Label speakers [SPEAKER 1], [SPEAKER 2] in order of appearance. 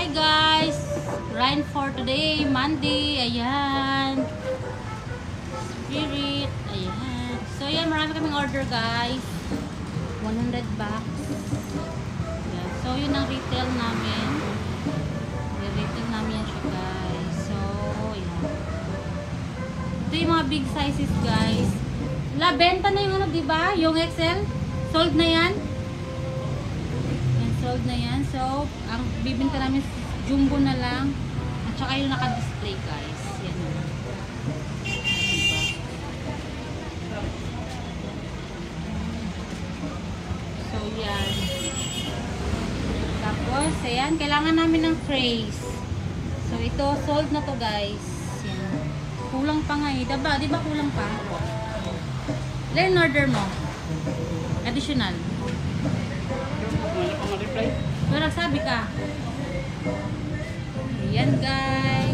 [SPEAKER 1] Hi guys! Grind for today, Monday. Ayan. Spirit. Ayan. So yan, marami kaming order guys. 100 bucks. Ayan. So yun ang retail namin. Retail namin yan siya guys. So, ayan. Ito yung mga big sizes guys. Benta na yung ano, diba? Yung XL. Sold na yan. Sold na yan. So, ang bibinta namin jumbo na lang. At saka yung naka-display guys. Yan na. Diba? So, yan. Tapos, ayan. Kailangan namin ng trays. So, ito, sold na to guys. Yan. Kulang pa nga eh. Diba kulang pa? Ilan order mo? Additional. Pero nagsabi ka. Ayan guys.